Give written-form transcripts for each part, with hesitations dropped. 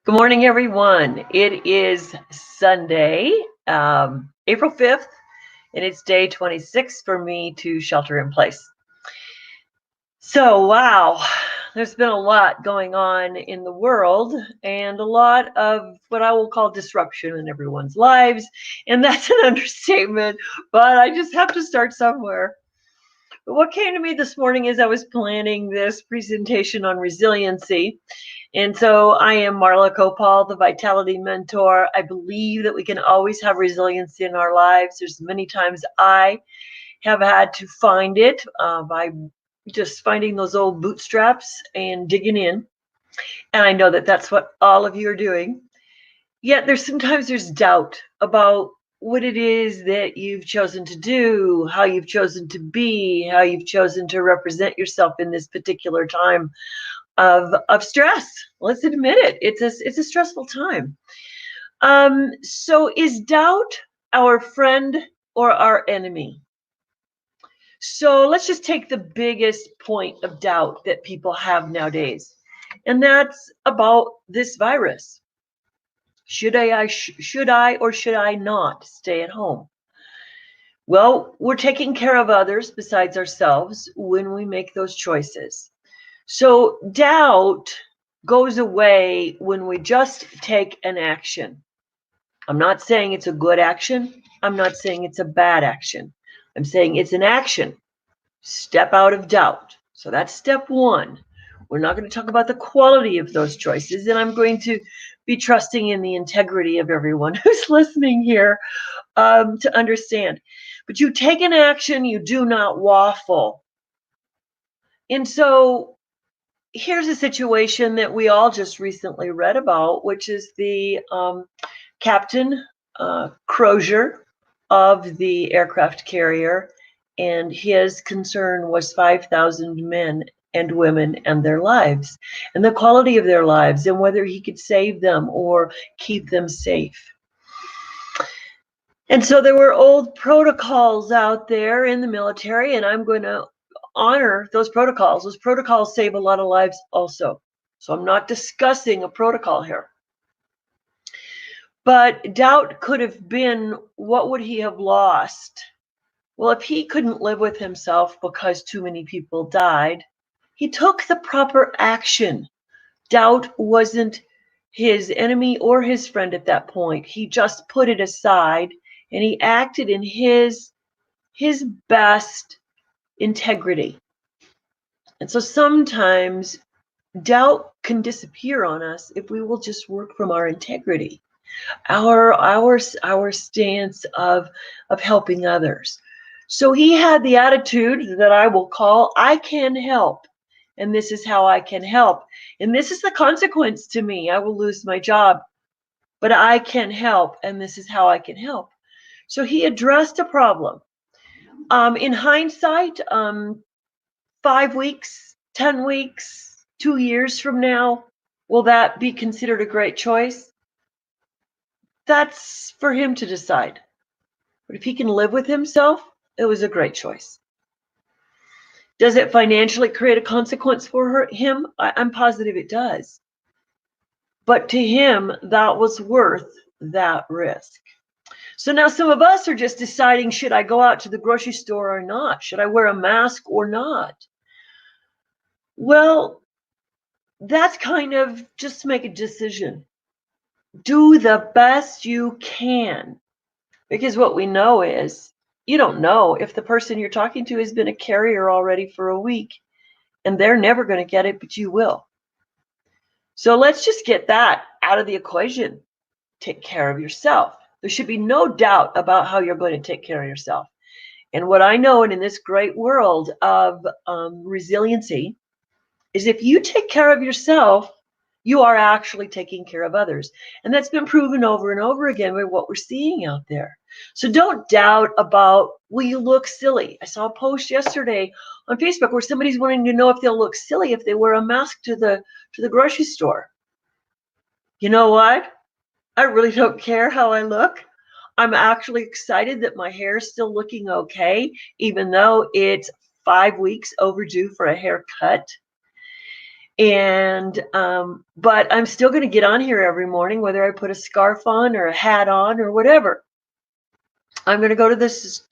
Good morning, everyone. It is Sunday, April 5th, and it's day 26 for me to shelter in place. So, wow, there's been a lot going on in the world and a lot of what I will call disruption in everyone's lives. And that's an understatement, but I just have to start somewhere. But what came to me this morning as I was planning this presentation on resiliency. And so I am Marla Copal, the Vitality Mentor. I believe that we can always have resiliency in our lives. There's many times I have had to find it by just finding those old bootstraps and digging in. And I know that that's what all of you are doing. Yet sometimes there's doubt about what it is that you've chosen to do, how you've chosen to be, how you've chosen to represent yourself in this particular time of stress. Let's admit it. It's a stressful time. So is doubt our friend or our enemy? So let's just take the biggest point of doubt that people have nowadays, and that's about this virus. Should I or should I not stay at home? Well, we're taking care of others besides ourselves when we make those choices. So doubt goes away when we just take an action. I'm not saying it's a good action. I'm not saying it's a bad action. I'm saying it's an action. Step out of doubt. So that's step one. We're not going to talk about the quality of those choices, and I'm going to be trusting in the integrity of everyone who's listening here to understand. But you take an action, you do not waffle. And so here's a situation that we all just recently read about, which is the Captain Crozier of the aircraft carrier, and his concern was 5,000 men and women and their lives, and the quality of their lives, and whether he could save them or keep them safe. And so there were old protocols out there in the military, and I'm going to honor those protocols. Those protocols save a lot of lives also. So I'm not discussing a protocol here. But doubt could have been, what would he have lost? Well, if he couldn't live with himself because too many people died, he took the proper action. Doubt wasn't his enemy or his friend at that point. He just put it aside and he acted in his best integrity. And so sometimes doubt can disappear on us if we will just work from our integrity, our stance of helping others. So he had the attitude that I will call, I can help, and this is how I can help. And this is the consequence to me. I will lose my job, but I can help, and this is how I can help. So he addressed a problem. In hindsight, 5 weeks, 10 weeks, 2 years from now, will that be considered a great choice? That's for him to decide. But if he can live with himself, it was a great choice. Does it financially create a consequence for him? I'm positive it does. But to him, that was worth that risk. So now some of us are just deciding, should I go out to the grocery store or not? Should I wear a mask or not? Well, that's kind of just make a decision. Do the best you can. Because what we know is, you don't know if the person you're talking to has been a carrier already for a week, and they're never going to get it, but you will. So let's just get that out of the equation. Take care of yourself. There should be no doubt about how you're going to take care of yourself. And what I know, and in this great world of resiliency, is if you take care of yourself, you are actually taking care of others. And that's been proven over and over again by what we're seeing out there. So don't doubt about, will you look silly? I saw a post yesterday on Facebook where somebody's wanting to know if they'll look silly if they wear a mask to the grocery store. You know what? I really don't care how I look. I'm actually excited that my hair is still looking okay, even though it's 5 weeks overdue for a haircut. And but I'm still going to get on here every morning, whether I put a scarf on or a hat on or whatever. I'm going to go to this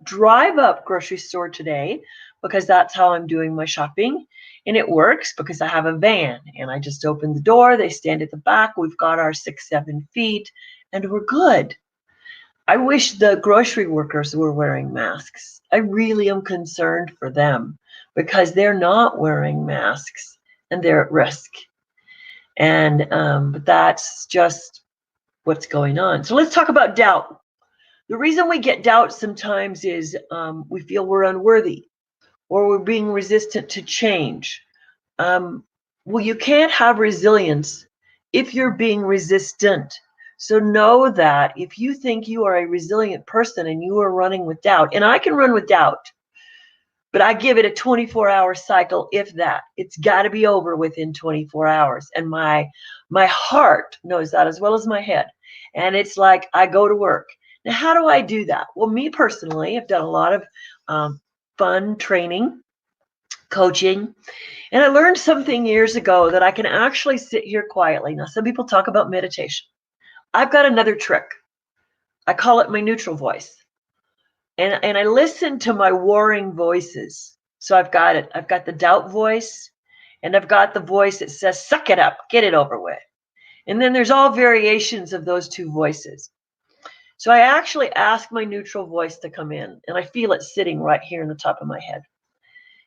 drive-up grocery store today because that's how I'm doing my shopping. And it works because I have a van and I just open the door. They stand at the back. We've got our 6-7 feet and we're good. I wish the grocery workers were wearing masks. I really am concerned for them because they're not wearing masks and they're at risk. And but that's just what's going on. So let's talk about doubt. The reason we get doubt sometimes is we feel we're unworthy or we're being resistant to change. Well, you can't have resilience if you're being resistant. So know that if you think you are a resilient person and you are running with doubt, and I can run with doubt, but I give it a 24-hour cycle, if that. It's got to be over within 24 hours. And my heart knows that as well as my head. And it's like I go to work. Now, how do I do that? Well, me personally, I've done a lot of fun training, coaching, and I learned something years ago that I can actually sit here quietly. Now, some people talk about meditation. I've got another trick. I call it my neutral voice. And I listen to my warring voices. So I've got it. I've got the doubt voice, and I've got the voice that says, suck it up, get it over with. And then there's all variations of those two voices. So I actually ask my neutral voice to come in, and I feel it sitting right here in the top of my head.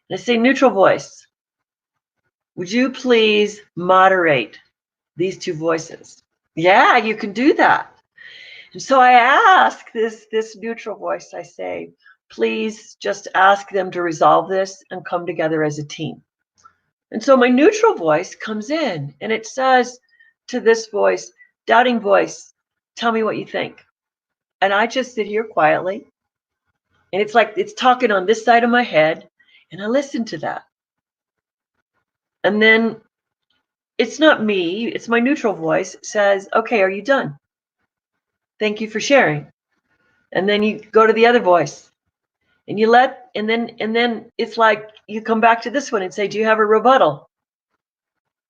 And I say, neutral voice, would you please moderate these two voices? Yeah, you can do that. And so I ask this neutral voice, I say, please just ask them to resolve this and come together as a team. And so my neutral voice comes in and it says to this voice, doubting voice, tell me what you think. And I just sit here quietly. And it's like it's talking on this side of my head. And I listen to that. And then it's not me, it's my neutral voice says, okay, are you done? Thank you for sharing. And then you go to the other voice and you and then it's like you come back to this one and say, do you have a rebuttal?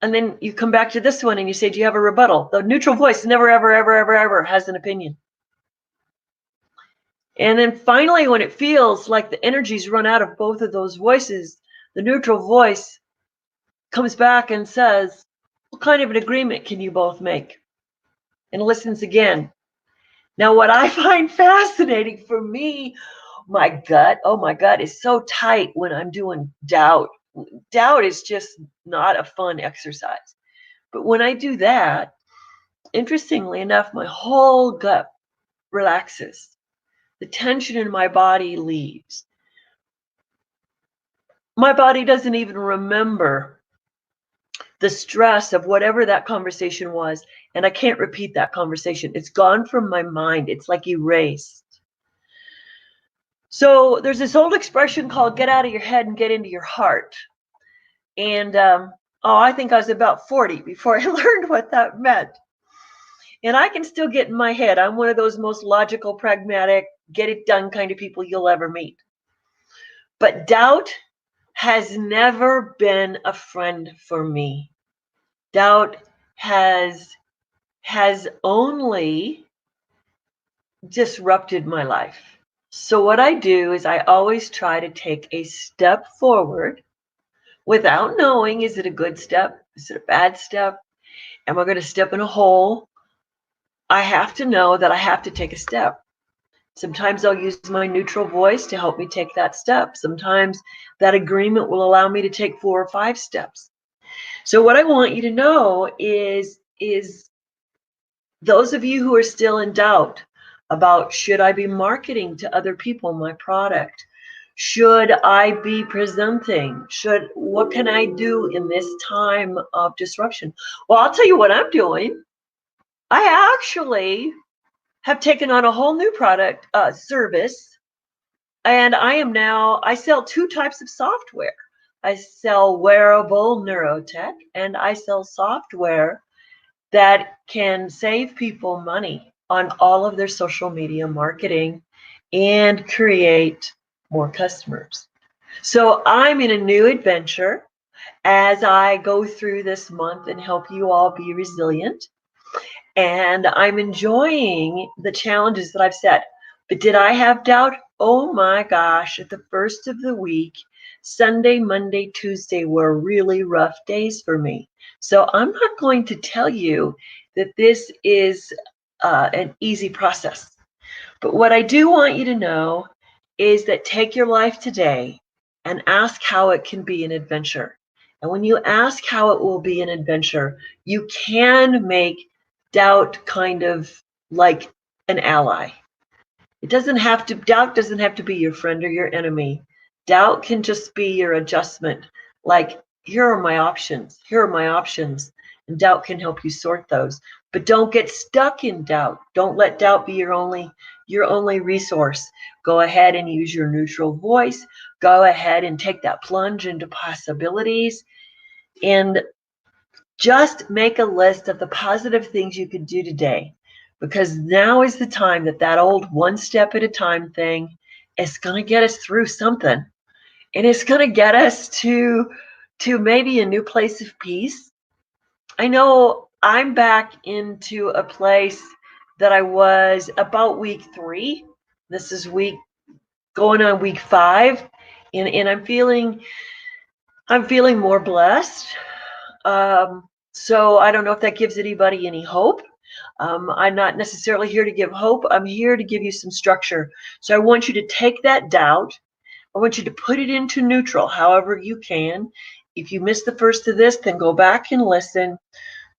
And then you come back to this one and you say, do you have a rebuttal? The neutral voice never, ever, ever, ever, ever has an opinion. And then finally, when it feels like the energy's run out of both of those voices, the neutral voice comes back and says, what kind of an agreement can you both make? And listens again. Now, what I find fascinating for me, my gut is so tight when I'm doing doubt. Doubt is just not a fun exercise. But when I do that, interestingly enough, my whole gut relaxes. The tension in my body leaves. My body doesn't even remember the stress of whatever that conversation was, and I can't repeat that conversation. It's gone from my mind. It's like erased. So there's this old expression called get out of your head and get into your heart. And I think I was about 40 before I learned what that meant. And I can still get in my head. I'm one of those most logical, pragmatic, get it done kind of people you'll ever meet. But doubt has never been a friend for me. Doubt has only disrupted my life. So what I do is I always try to take a step forward without knowing, is it a good step? Is it a bad step? Am I going to step in a hole? I have to know that I have to take a step. Sometimes I'll use my neutral voice to help me take that step. Sometimes that agreement will allow me to take 4 or 5 steps. So what I want you to know is those of you who are still in doubt about, should I be marketing to other people my product? Should I be presenting? What can I do in this time of disruption? Well, I'll tell you what I'm doing. I actually have taken on a whole new product service, and I sell 2 types of software. I sell wearable neurotech, and I sell software that can save people money on all of their social media marketing and create more customers. So I'm in a new adventure. as I go through this month and help you all be resilient. And I'm enjoying the challenges that I've set. But did I have doubt? Oh my gosh, at the first of the week, Sunday, Monday, Tuesday were really rough days for me. So I'm not going to tell you that this is an easy process. But what I do want you to know is that take your life today and ask how it can be an adventure. And when you ask how it will be an adventure, you can make doubt kind of like an ally. Doubt doesn't have to be your friend or your enemy. Doubt can just be your adjustment. Like, here are my options. Here are my options. And doubt can help you sort those. But don't get stuck in doubt. Don't let doubt be your only resource. Go ahead and use your neutral voice. Go ahead and take that plunge into possibilities. And just make a list of the positive things you could do today, because now is the time that old one step at a time thing is going to get us through something, and it's going to get us to maybe a new place of peace. I know I'm back into a place that I was about week 3. This is going on week 5, and I'm feeling more blessed. So I don't know if that gives anybody any hope. I'm not necessarily here to give hope. I'm here to give you some structure. So I want you to take that doubt. I want you to put it into neutral, however you can. If you missed the first of this, then go back and listen.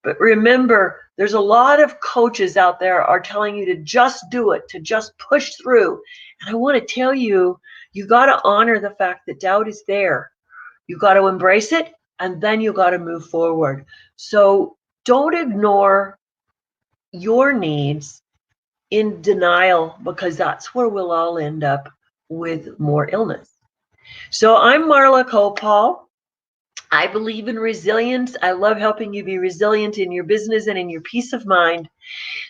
But remember, there's a lot of coaches out there are telling you to just do it, to just push through. And I want to tell you, you got to honor the fact that doubt is there. You got to embrace it, and then you got to move forward. So don't ignore your needs in denial, because that's where we'll all end up with more illness. So I'm Marla Copal. I believe in resilience. I love helping you be resilient in your business and in your peace of mind.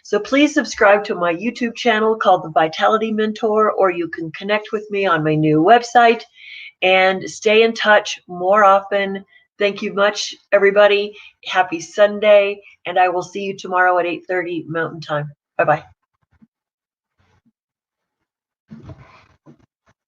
So please subscribe to my YouTube channel called The Vitality Mentor, or you can connect with me on my new website and stay in touch more often. Thank you much, everybody. Happy Sunday, and I will see you tomorrow at 8:30 Mountain Time. Bye-bye.